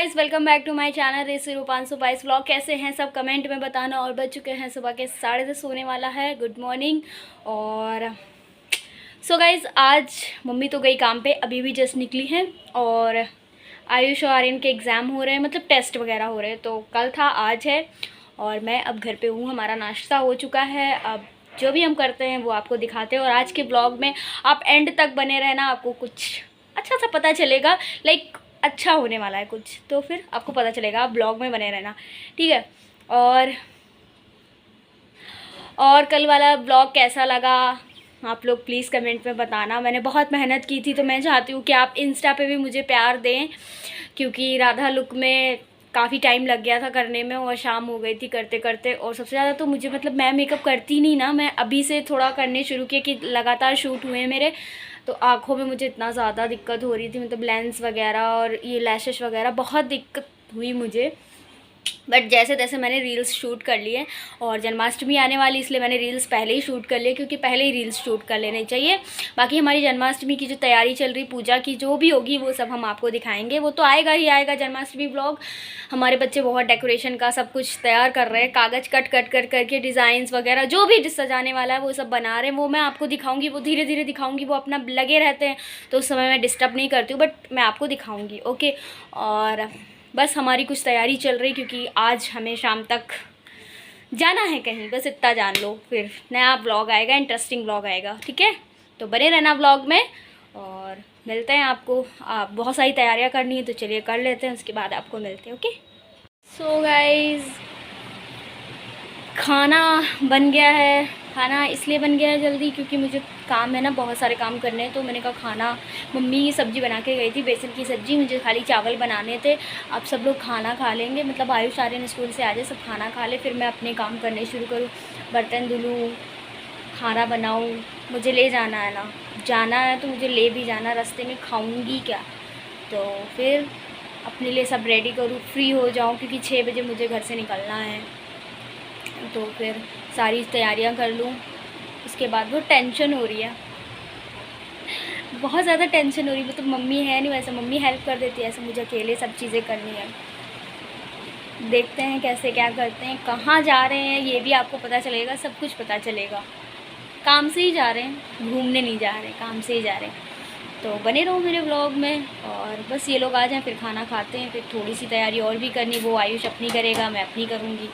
Guys, welcome back to my channel रेसी रूपांशु बाइस vlog. कैसे हैं सब कमेंट में बताना। और बज चुके हैं सुबह के 10:30 होने वाला है। Good morning. और सो गाइस, आज मम्मी तो गई काम पे, अभी भी जस्ट निकली हैं। और आयुष और आर्यन के एग्ज़ाम हो रहे हैं, मतलब टेस्ट वगैरह हो रहे हैं। तो कल था, आज है, और मैं अब घर पे हूँ। हमारा नाश्ता हो चुका है। अब जो भी हम करते हैं वो आपको दिखाते हैं। और आज के ब्लॉग में आप एंड तक बने रहना, आपको कुछ अच्छा सा पता चलेगा। लाइक अच्छा होने वाला है कुछ, तो फिर आपको पता चलेगा। आप ब्लॉग में बने रहना, ठीक है। और कल वाला ब्लॉग कैसा लगा आप लोग प्लीज़ कमेंट में बताना। मैंने बहुत मेहनत की थी, तो मैं चाहती हूँ कि आप इंस्टा पे भी मुझे प्यार दें, क्योंकि राधा लुक में काफ़ी टाइम लग गया था करने में, और शाम हो गई थी करते करते। और सबसे ज़्यादा तो मुझे, मतलब मैं मेकअप करती नहीं ना, मैं अभी से थोड़ा करने शुरू किया कि लगातार शूट हुए मेरे, तो आँखों में मुझे इतना ज़्यादा दिक्कत हो रही थी, मतलब लेंस वगैरह और ये लैशेस वगैरह बहुत दिक्कत हुई मुझे। बट जैसे तैसे मैंने रील्स शूट कर लिए। और जन्माष्टमी आने वाली, इसलिए मैंने रील्स पहले ही शूट कर लिए, क्योंकि पहले ही रील्स शूट कर लेने चाहिए। बाकी हमारी जन्माष्टमी की जो तैयारी चल रही, पूजा की जो भी होगी, वो सब हम आपको दिखाएंगे। वो तो आएगा ही आएगा जन्माष्टमी ब्लॉग। हमारे बच्चे बहुत डेकोरेशन का सब कुछ तैयार कर रहे हैं, कागज़ कट करके डिज़ाइंस वगैरह जो भी सजाने वाला है वो सब बना रहे हैं। वो मैं आपको दिखाऊँगी, वो धीरे धीरे दिखाऊँगी। वो अपना लगे रहते हैं, तो उस समय मैं डिस्टर्ब नहीं करती हूँ, बट मैं आपको दिखाऊँगी, ओके। और बस हमारी कुछ तैयारी चल रही, क्योंकि आज हमें शाम तक जाना है कहीं, बस इतना जान लो। फिर नया ब्लॉग आएगा, इंटरेस्टिंग ब्लॉग आएगा, ठीक है। तो बने रहना ब्लॉग में, और मिलते हैं आपको। आप बहुत सारी तैयारियां करनी है, तो चलिए कर लेते हैं, उसके बाद आपको मिलते हैं, ओके। सो गाइज, खाना बन गया है। खाना इसलिए बन गया है जल्दी, क्योंकि मुझे काम है ना, बहुत सारे काम करने हैं। तो मैंने कहा खाना, मम्मी की सब्ज़ी बना के गई थी, बेसन की सब्ज़ी, मुझे खाली चावल बनाने थे। अब सब लोग खाना खा लेंगे, मतलब आयुष आर्यन स्कूल से आ जाए, सब खाना खा ले, फिर मैं अपने काम करने शुरू करूँ। बर्तन धुलूँ, खाना बनाऊँ। मुझे ले जाना है ना, जाना है तो मुझे ले भी जाना। रास्ते में खाऊँगी क्या, तो फिर अपने लिए सब रेडी करूँ, फ्री हो जाऊँ, क्योंकि 6 बजे मुझे घर से निकलना है। तो फिर सारी तैयारियां कर लूँ। उसके बाद वो टेंशन हो रही है, बहुत ज़्यादा टेंशन हो रही है। मतलब मम्मी है नहीं, वैसे मम्मी हेल्प कर देती है, ऐसे मुझे अकेले सब चीज़ें करनी है। देखते हैं कैसे क्या करते हैं, कहाँ जा रहे हैं ये भी आपको पता चलेगा, सब कुछ पता चलेगा। काम से ही जा रहे हैं, घूमने नहीं जा रहे हैं, काम से ही जा रहे हैं। तो बने रहो मेरे व्लॉग में। और बस ये लोग आ जाएँ, फिर खाना खाते हैं। फिर थोड़ी सी तैयारी और भी करनी, वो आयुष अपनी करेगा, मैं अपनी करूँगी।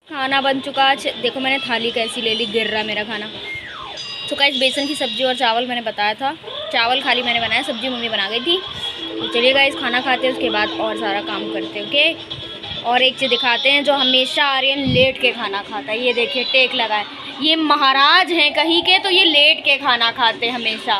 खाना बन चुका। देखो मैंने थाली कैसी ले ली, गिर रहा मेरा खाना। तो गाइस, बेसन की सब्ज़ी और चावल मैंने बताया था, चावल खाली मैंने बनाया, सब्ज़ी मम्मी बना गई थी। तो चलिए गाइस, खाना खाते हैं, उसके बाद और सारा काम करते हैं, ओके। और एक चीज़ दिखाते हैं, जो हमेशा आर्यन लेट के खाना खाता है। ये देखिए, टेक लगा है। ये महाराज हैं कहीं के, तो ये लेट के खाना खाते हैं हमेशा।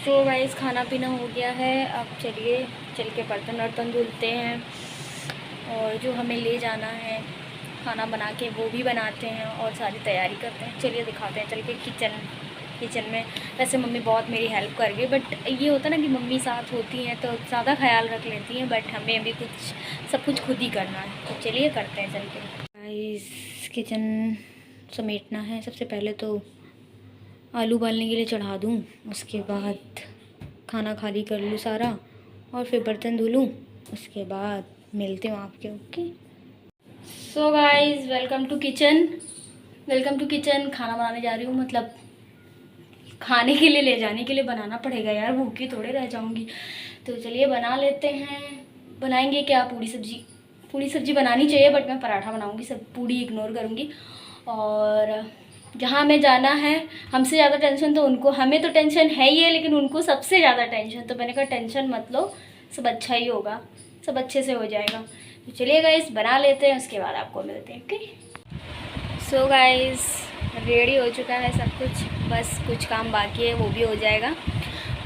तो गाइस, खाना पीना हो गया है। अब चलिए चल के बर्तन वर्तन धुलते हैं, और जो हमें ले जाना है खाना बना के वो भी बनाते हैं, और सारी तैयारी करते हैं। चलिए दिखाते हैं चल के किचन में। वैसे मम्मी बहुत मेरी हेल्प कर गई, बट ये होता है ना कि मम्मी साथ होती हैं तो ज़्यादा ख्याल रख लेती हैं, बट हमें अभी सब कुछ खुद ही करना है। तो चलिए करते हैं चल के। इस किचन समेटना है। सबसे पहले तो आलू उबालने के लिए चढ़ा दूँ, उसके बाद खाना खाली कर लूँ सारा, और फिर बर्तन धो लूँ। उसके बाद मिलते हूँ आपके, okay. So guys, welcome to kitchen. खाना बनाने जा रही हूँ, मतलब खाने के लिए, ले जाने के लिए बनाना पड़ेगा यार, भूखी थोड़े रह जाऊँगी। तो चलिए बना लेते हैं। बनाएंगे क्या, पूड़ी सब्जी बनानी चाहिए, बट मैं पराठा बनाऊँगी, सब पूड़ी इग्नोर करूँगी। और जहाँ हमें जाना है, हमसे ज़्यादा टेंशन तो उनको, हमें तो टेंशन है ही है, लेकिन उनको सबसे ज़्यादा टेंशन। तो मैंने कहा टेंशन मत लो, सब अच्छा ही होगा, सब अच्छे से हो जाएगा। तो चलिए गाइस, बना लेते हैं, उसके बाद आपको मिलते हैं, ओके। सो गाइस, रेडी हो चुका है सब कुछ, बस कुछ काम बाकी है, वो भी हो जाएगा।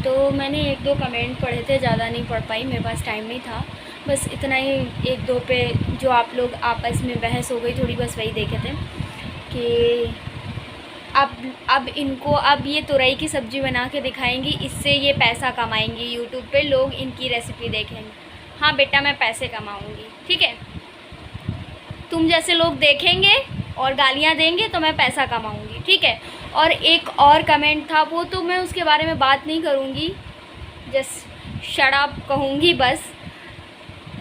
तो मैंने 1-2 कमेंट पढ़े थे, ज़्यादा नहीं पढ़ पाई, मेरे पास टाइम नहीं था। बस इतना ही, 1-2 पे जो आप लोग आपस में बहस हो गई थोड़ी, बस वही देखे थे कि अब इनको, अब ये तुरई की सब्ज़ी बना के दिखाएंगी, इससे ये पैसा कमाएंगी, यूट्यूब पे लोग इनकी रेसिपी देखेंगे। हाँ बेटा, मैं पैसे कमाऊंगी, ठीक है। तुम जैसे लोग देखेंगे और गालियाँ देंगे तो मैं पैसा कमाऊंगी, ठीक है। और एक और कमेंट था, वो तो मैं उसके बारे में बात नहीं करूँगी, जस्ट शट अप कहूँगी बस।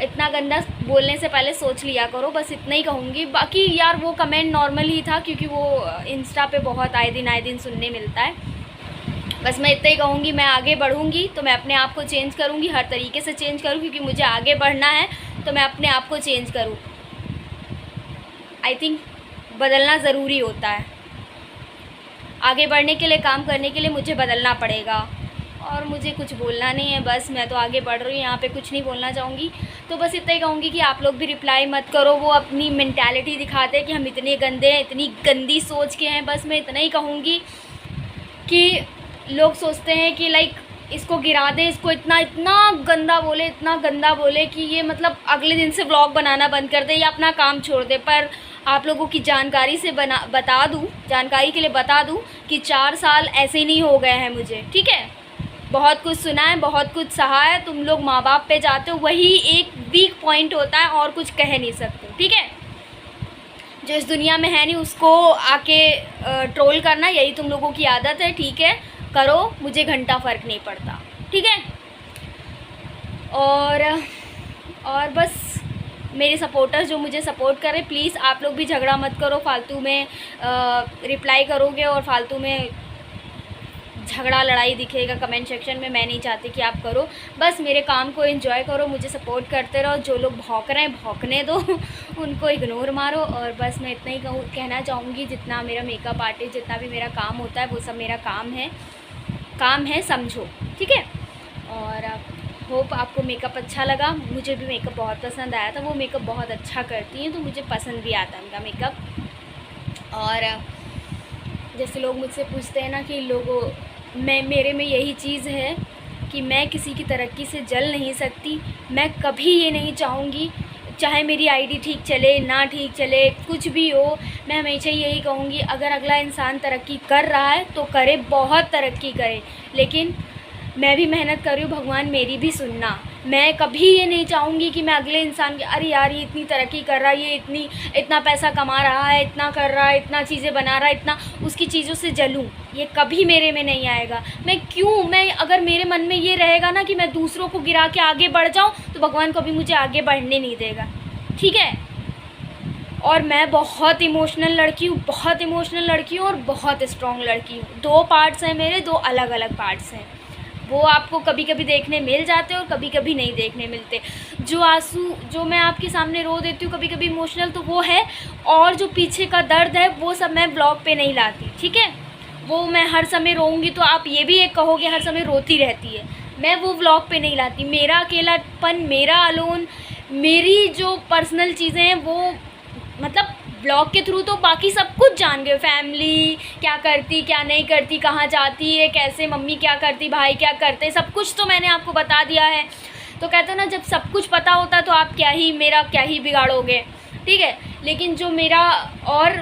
इतना गंदा बोलने से पहले सोच लिया करो, बस इतना ही कहूँगी। बाकी यार वो कमेंट नॉर्मल ही था, क्योंकि वो इंस्टा पे बहुत आए दिन सुनने मिलता है। बस मैं इतना ही कहूँगी, मैं आगे बढ़ूँगी तो मैं अपने आप को चेंज करूँगी, हर तरीके से चेंज करूँ, क्योंकि मुझे आगे बढ़ना है तो मैं अपने आप को चेंज करूँ। आई थिंक बदलना ज़रूरी होता है, आगे बढ़ने के लिए, काम करने के लिए मुझे बदलना पड़ेगा। और मुझे कुछ बोलना नहीं है, बस मैं तो आगे बढ़ रही हूँ, यहाँ पे कुछ नहीं बोलना चाहूँगी। तो बस इतना ही कहूँगी कि आप लोग भी रिप्लाई मत करो, वो अपनी मेंटालिटी दिखाते हैं कि हम इतने गंदे हैं, इतनी गंदी सोच के हैं। बस मैं इतना ही कहूँगी कि लोग सोचते हैं कि लाइक इसको गिरा दें, इसको इतना गंदा बोले, इतना गंदा बोले कि ये मतलब अगले दिन से व्लॉग बनाना बंद कर दे या अपना काम छोड़ दे। पर आप लोगों की जानकारी से जानकारी के लिए बता दूं कि 4 साल ऐसे ही नहीं हो गए हैं मुझे, ठीक है। बहुत कुछ सुना है, बहुत कुछ सहा है। तुम लोग माँ बाप पे जाते हो, वही एक वीक पॉइंट होता है, और कुछ कह नहीं सकते, ठीक है। जो इस दुनिया में है नहीं उसको आके ट्रोल करना, यही तुम लोगों की आदत है, ठीक है। करो, मुझे घंटा फ़र्क नहीं पड़ता, ठीक है। और बस मेरे सपोर्टर्स जो मुझे सपोर्ट कर रहे हैं, प्लीज़ आप लोग भी झगड़ा मत करो, फालतू में रिप्लाई करोगे और फालतू में झगड़ा लड़ाई दिखेगा कमेंट सेक्शन में। मैं नहीं चाहती कि आप करो, बस मेरे काम को एंजॉय करो, मुझे सपोर्ट करते रहो। जो लोग भौंक रहे हैं भौंकने दो उनको इग्नोर मारो। और बस मैं इतना ही कहना चाहूँगी, जितना मेरा मेकअप आर्टिस्ट, जितना भी मेरा काम होता है वो सब मेरा काम है, समझो, ठीक है। और होप आपको मेकअप अच्छा लगा। मुझे भी मेकअप बहुत पसंद आया था, वो मेकअप बहुत अच्छा करती हैं तो मुझे पसंद भी आता है उनका मेकअप। और जैसे लोग मुझसे पूछते हैं ना कि मेरे में यही चीज़ है कि मैं किसी की तरक्की से जल नहीं सकती। मैं कभी ये नहीं चाहूँगी, चाहे मेरी आईडी ठीक चले ना ठीक चले, कुछ भी हो, मैं हमेशा यही कहूँगी, अगर अगला इंसान तरक्की कर रहा है तो करे, बहुत तरक्की करे, लेकिन मैं भी मेहनत कर रही हूँ, भगवान मेरी भी सुनना। मैं कभी ये नहीं चाहूँगी कि मैं अगले इंसान के, अरे यार ये इतनी तरक्की कर रहा है, ये इतना पैसा कमा रहा है, इतना कर रहा है, इतना चीज़ें बना रहा है, इतना उसकी चीज़ों से जलूँ, ये कभी मेरे में नहीं आएगा। मैं अगर मेरे मन में ये रहेगा ना कि मैं दूसरों को गिरा के आगे बढ़ जाऊँ, तो भगवान कभी मुझे आगे बढ़ने नहीं देगा, ठीक है। और मैं बहुत इमोशनल लड़की हूँ, और बहुत स्ट्रॉन्ग लड़की हूँ। 2 पार्ट्स हैं मेरे, 2 अलग अलग पार्ट्स हैं। वो आपको कभी कभी देखने मिल जाते हैं और कभी कभी नहीं देखने मिलते। जो आंसू जो मैं आपके सामने रो देती हूँ कभी कभी इमोशनल, तो वो है, और जो पीछे का दर्द है वो सब मैं ब्लॉग पे नहीं लाती, ठीक है। वो मैं हर समय रोऊंगी तो आप ये भी एक कहोगे हर समय रोती रहती है, मैं वो व्लॉग पे नहीं लाती। मेरा अकेलापन, मेरा अलोन, मेरी जो पर्सनल चीज़ें हैं वो मतलब ब्लॉग के थ्रू तो बाकी सब कुछ जान गए। फैमिली क्या करती, क्या नहीं करती, कहाँ जाती है, कैसे मम्मी क्या करती, भाई क्या करते, सब कुछ तो मैंने आपको बता दिया है। तो कहते हैं ना, जब सब कुछ पता होता है तो आप मेरा क्या ही बिगाड़ोगे, ठीक है। लेकिन जो मेरा और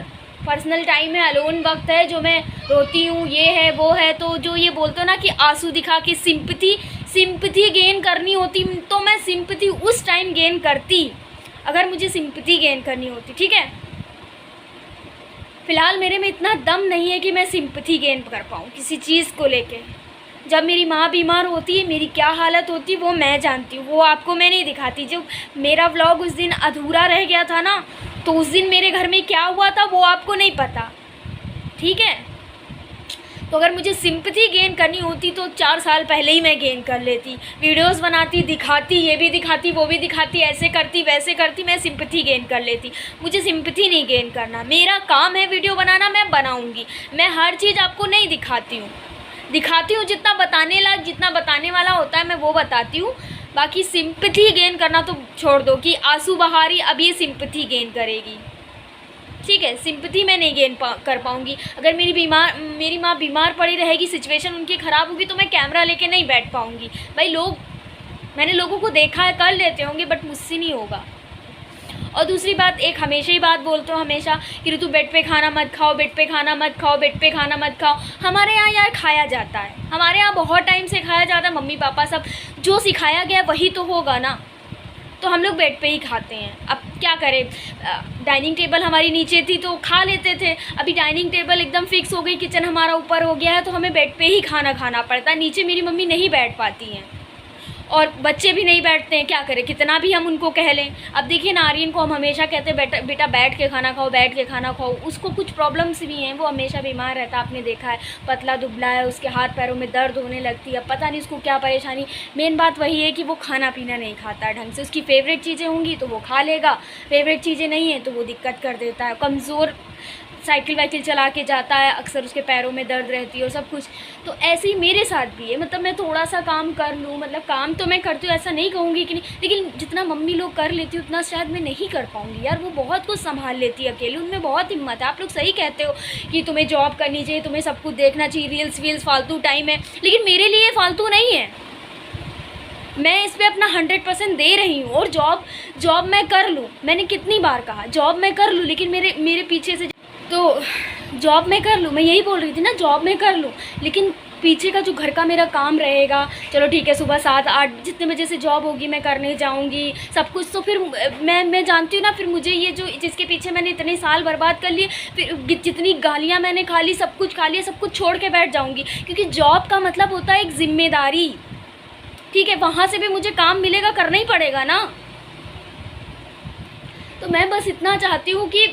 पर्सनल टाइम है, अलोन वक्त है, जो मैं रोती हूँ, ये है वो है, तो जो ये बोलते हो ना कि आंसू दिखा के सिंपैथी गेन करनी होती, तो मैं सिंपैथी उस टाइम गेन करती अगर मुझे सिंपैथी गेन करनी होती, ठीक है। फ़िलहाल मेरे में इतना दम नहीं है कि मैं सिंपैथी गेन कर पाऊँ किसी चीज़ को लेके। जब मेरी माँ बीमार होती है मेरी क्या हालत होती है वो मैं जानती हूँ, वो आपको मैं नहीं दिखाती। जब मेरा व्लॉग उस दिन अधूरा रह गया था ना, तो उस दिन मेरे घर में क्या हुआ था वो आपको नहीं पता, ठीक है। तो अगर मुझे सिंपैथी गेन करनी होती तो 4 साल पहले ही मैं गेन कर लेती, वीडियोस बनाती, दिखाती, ये भी दिखाती, वो भी दिखाती, ऐसे करती वैसे करती, मैं सिंपैथी गेन कर लेती। मुझे सिंपैथी नहीं गेन करना, मेरा काम है वीडियो बनाना, मैं बनाऊंगी। मैं हर चीज़ आपको नहीं दिखाती हूँ, जितना बताने लायक, जितना बताने वाला होता है मैं वो बताती हूँ। बाकी सिंपैथी गेन करना तो छोड़ दो कि आंसू बहा रही, अब ये सिंपैथी गेन करेगी, ठीक है। सिंपैथी मैं नहीं गेन कर पाऊँगी। अगर मेरी माँ बीमार पड़ी रहेगी, सिचुएशन उनकी ख़राब होगी, तो मैं कैमरा लेके नहीं बैठ पाऊँगी। भाई मैंने लोगों को देखा है, कर लेते होंगे, बट मुझसे नहीं होगा। और दूसरी बात, एक हमेशा ही बात बोलते हो हमेशा कि ऋतु बेड पे खाना मत खाओ, बेड पे खाना मत खाओ, बेड पे खाना मत खाओ। हमारे यहाँ यार खाया जाता है, हमारे यहाँ बहुत टाइम से खाया जाता है। मम्मी पापा सब जो सिखाया गया वही तो होगा ना, तो हम लोग बेड पे ही खाते हैं। अब क्या करें, डाइनिंग टेबल हमारी नीचे थी तो खा लेते थे, अभी डाइनिंग टेबल एकदम फिक्स हो गई, किचन हमारा ऊपर हो गया है, तो हमें बेड पे ही खाना खाना पड़ता है। नीचे मेरी मम्मी नहीं बैठ पाती हैं। और बच्चे भी नहीं बैठते हैं, क्या करें, कितना भी हम उनको कह लें। अब देखिए ना, आर्यन को हम हमेशा कहते हैं बेटा बेटा बैठ के खाना खाओ, बैठ के खाना खाओ। उसको कुछ प्रॉब्लम्स भी हैं, वो हमेशा बीमार रहता है, आपने देखा है, पतला दुबला है, उसके हाथ पैरों में दर्द होने लगती है, पता नहीं उसको क्या परेशानी। मेन बात वही है कि वो खाना पीना नहीं खाता ढंग से। उसकी फेवरेट चीज़ें होंगी तो वो खा लेगा, फेवरेट चीज़ें नहीं हैं तो वो दिक्कत कर देता है। कमज़ोर साइकिल वाइकिल चला के जाता है, अक्सर उसके पैरों में दर्द रहती है और सब कुछ। तो ऐसे ही मेरे साथ भी है, मतलब मैं थोड़ा सा काम कर लूँ, मतलब काम तो मैं करती हूँ, ऐसा नहीं कहूँगी कि नहीं, लेकिन जितना मम्मी लोग कर लेती हूँ उतना शायद मैं नहीं कर पाऊँगी यार। वो बहुत कुछ संभाल लेती है अकेले, उनमें बहुत हिम्मत है। आप लोग सही कहते हो कि तुम्हें जॉब करनी चाहिए, तुम्हें सब कुछ देखना चाहिए, रील्स वील्स फालतू टाइम है, लेकिन मेरे लिए फालतू नहीं है। मैं इस पर अपना 100% दे रही हूँ। और जॉब मैं कर लूँ, मैंने कितनी बार कहा जॉब मैं कर लूँ, लेकिन मेरे पीछे से तो जॉब मैं कर लूँ, मैं यही बोल रही थी ना, जॉब मैं कर लूँ, लेकिन पीछे का जो घर का मेरा काम रहेगा, चलो ठीक है, सुबह 7-8 जितने बजे से जॉब होगी मैं करने जाऊँगी सब कुछ। तो फिर मैं जानती हूँ ना, फिर मुझे ये जो जिसके पीछे मैंने इतने साल बर्बाद कर लिए, फिर जितनी गालियाँ मैंने खा ली, सब कुछ खा लिया, सब कुछ छोड़ के बैठ जाऊँगी। क्योंकि जॉब का मतलब होता है एक जिम्मेदारी, ठीक है, वहाँ से भी मुझे काम मिलेगा, करना ही पड़ेगा ना। तो मैं बस इतना चाहती हूँ कि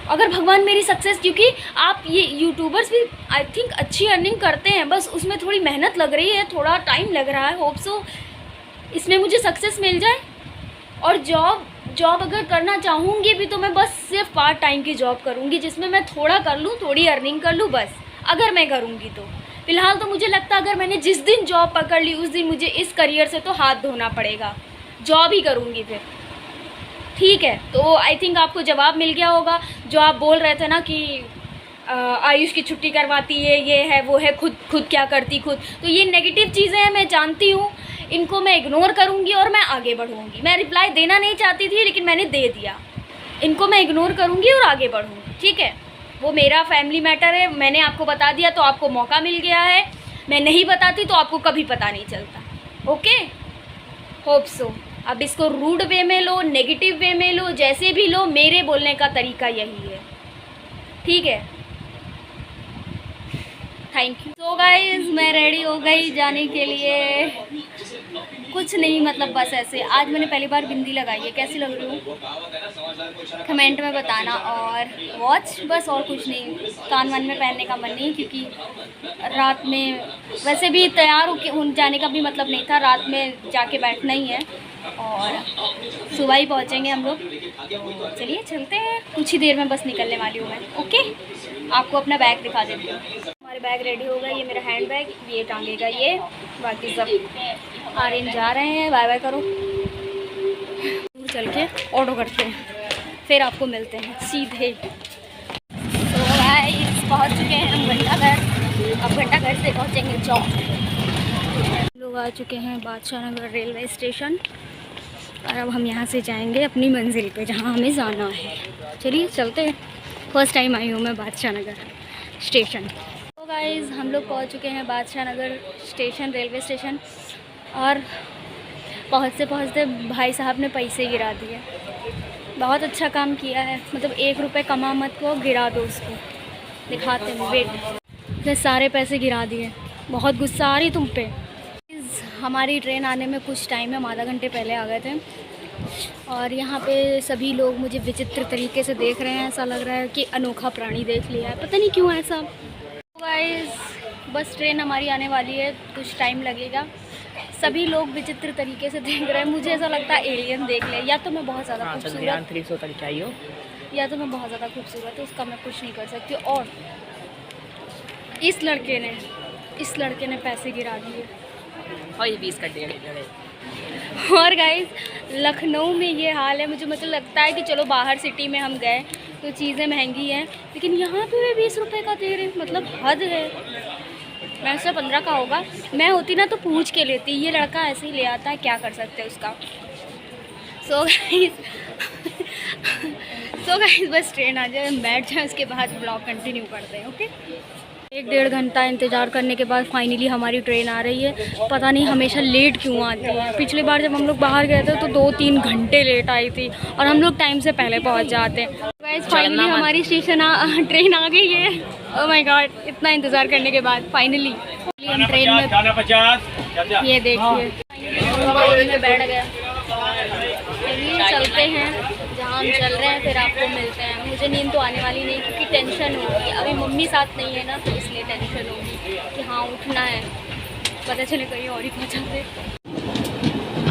अगर भगवान मेरी सक्सेस, क्योंकि आप ये यूट्यूबर्स भी आई थिंक अच्छी अर्निंग करते हैं, बस उसमें थोड़ी मेहनत लग रही है, थोड़ा टाइम लग रहा है। होप सो इसमें मुझे सक्सेस मिल जाए। और जॉब अगर करना चाहूँगी भी तो मैं बस सिर्फ पार्ट टाइम की जॉब करूँगी, जिसमें मैं थोड़ा कर लूँ, थोड़ी अर्निंग कर लूँ, बस अगर मैं करूँगी तो। फ़िलहाल तो मुझे लगता है अगर मैंने जिस दिन जॉब पकड़ ली उस दिन मुझे इस करियर से तो हाथ धोना पड़ेगा, जॉब ही करूँगी फिर, ठीक है। तो आई थिंक आपको जवाब मिल गया होगा। जो आप बोल रहे थे ना कि आयुष की छुट्टी करवाती है, ये है वो है, खुद क्या करती खुद, तो ये नेगेटिव चीज़ें हैं, मैं जानती हूँ, इनको मैं इग्नोर करूँगी और मैं आगे बढ़ूँगी। मैं रिप्लाई देना नहीं चाहती थी लेकिन मैंने दे दिया, इनको मैं इग्नोर करूँगी और आगे बढ़ूँगी, ठीक है। वो मेरा फैमिली मैटर है, मैंने आपको बता दिया तो आपको मौका मिल गया है, मैं नहीं बताती तो आपको कभी पता नहीं चलता। Okay, hope so. अब इसको रूड वे में लो, नेगेटिव वे में लो, जैसे भी लो, मेरे बोलने का तरीका यही है, ठीक है। Thank you. सो गाइस, मैं रेडी हो गई जाने के लिए। कुछ नहीं, मतलब बस ऐसे। आज मैंने पहली बार बिंदी लगाई है, कैसी लग रही हूँ कमेंट में बताना। और वॉच, बस और कुछ नहीं। कान वान में पहनने का मन नहीं, क्योंकि रात में वैसे भी तैयार हो जाने का भी मतलब नहीं था, रात में जाके बैठना ही है और सुबह ही पहुँचेंगे हम लोग। चलिए चलते हैं, कुछ ही देर में बस निकलने वाली हूँ मैं। ओके, आपको अपना बैग दिखा देती हूँ। हमारे बैग रेडी हो गए, ये मेरा हैंड बैग, ये टांगेगा ये, बाकी सब आर्यन जा रहे हैं। बाय बाय करो, दूर चल के ऑटो करते हैं, फिर आपको मिलते हैं सीधे। तो गाइस, पहुँच चुके हैं हम घंटाघर। अब घंटाघर से पहुँचेंगे चौक। लोग आ चुके हैं बादशाह नगर रेलवे स्टेशन और अब हम यहाँ से जाएंगे अपनी मंजिल पे जहाँ हमें जाना है। चलिए चलते हैं। फर्स्ट टाइम आई हूँ मैं बादशाह नगर स्टेशन। तो गाइस, हम लोग पहुँच चुके हैं Badshah Nagar station, railway station. और पहुँचते भाई साहब ने पैसे गिरा दिए। बहुत अच्छा काम किया है, मतलब 1 रुपये कमा मत को गिरा दो उसको। दिखाते हैं, वेट, ये सारे पैसे गिरा दिए। बहुत गुस्सा आ रही तुम पे। हमारी ट्रेन आने में कुछ टाइम है, हम आधा घंटे पहले आ गए थे। और यहाँ पे सभी लोग मुझे विचित्र तरीके से देख रहे हैं, ऐसा लग रहा है कि अनोखा प्राणी देख लिया है, पता नहीं क्यों ऐसा। तो गाइस, बस ट्रेन हमारी आने वाली है, कुछ टाइम लगेगा। सभी लोग विचित्र तरीके से देख रहे हैं, मुझे ऐसा लगता है एलियन देख ले। या तो मैं बहुत ज़्यादा खूबसूरत, या तो मैं बहुत ज़्यादा खूबसूरत, तो उसका मैं कुछ नहीं कर सकती। और इस लड़के ने पैसे गिरा दिए और ये 20 कट गए। और गाइस, लखनऊ में ये हाल है। मुझे मतलब लगता है कि चलो बाहर सिटी में हम गए तो चीज़ें महंगी हैं, लेकिन यहाँ पे भी 20 रुपये का दे रहे हैं, मतलब हद है। मैं से 15 का होगा, मैं होती ना तो पूछ के लेती, ये लड़का ऐसे ही ले आता है, क्या कर सकते हैं उसका। सो गाइस, बस ट्रेन आ जाए, बैठ जाए, उसके बाद ब्लॉग कंटिन्यू करते हैं। ओके, 1-1.5 घंटा इंतज़ार करने के बाद फाइनली हमारी ट्रेन आ रही है। पता नहीं हमेशा लेट क्यों आती है। पिछली बार जब हम लोग बाहर गए थे तो 2-3 घंटे लेट आई थी, और हम लोग टाइम से पहले पहुंच जाते हैं। गाइस, फाइनली हमारी ट्रेन आ गई है। ओह माय गॉड, इतना इंतज़ार करने के बाद फाइनली हम ट्रेन में, ये देखिए ट्रेन में बैठ गए। चलिए चलते हैं जहाँ हम चल रहे हैं, फिर आपको मिलते हैं। मुझे नींद तो आने वाली नहीं क्योंकि टेंशन होगी, अभी मम्मी साथ नहीं है ना, तो इसलिए टेंशन होगी कि हाँ उठना है, पता चले कहीं और ही पहुँचा दे।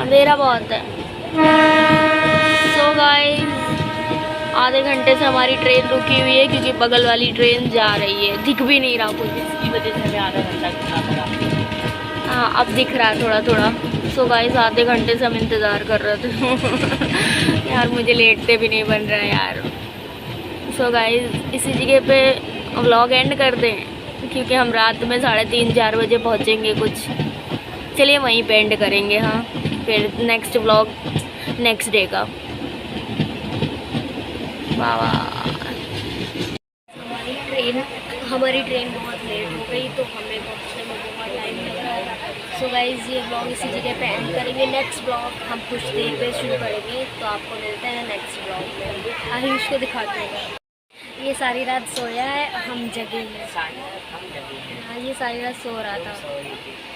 अंधेरा बहुत है। सो गाइस, आधे घंटे से हमारी ट्रेन रुकी हुई है क्योंकि बगल वाली ट्रेन जा रही है। दिख भी नहीं रहा कुछ, इसकी वजह से हमें आधा घंटा खड़ा था। हाँ अब दिख रहा है थोड़ा थोड़ा। सो गाइस, आधे घंटे से हम इंतज़ार कर रहे थे। यार मुझे लेटते भी नहीं बन रहा है यार। सो गाइस, इसी जगह पे व्लॉग एंड कर दें क्योंकि हम रात में 3:30-4 बजे पहुँचेंगे कुछ। चलिए वहीं पे एंड करेंगे। हाँ, फिर नेक्स्ट व्लॉग नेक्स्ट डे का। वाह, हमारी ट्रेन बहुत लेट हो गई तो हमें पहुंचने में बहुत टाइम लग रहा है। सो गाइस, ये ब्लॉग इसी जगह पे एंड करेंगे। नेक्स्ट ब्लॉग हम कुछ देर पे शुरू करेंगे, तो आपको मिलते हैं नेक्स्ट ब्लॉग में। आयुष को दिखाते हैं, ये सारी रात सोया है, हम जगे हैं। हाँ, ये सारी रात सो रहा था।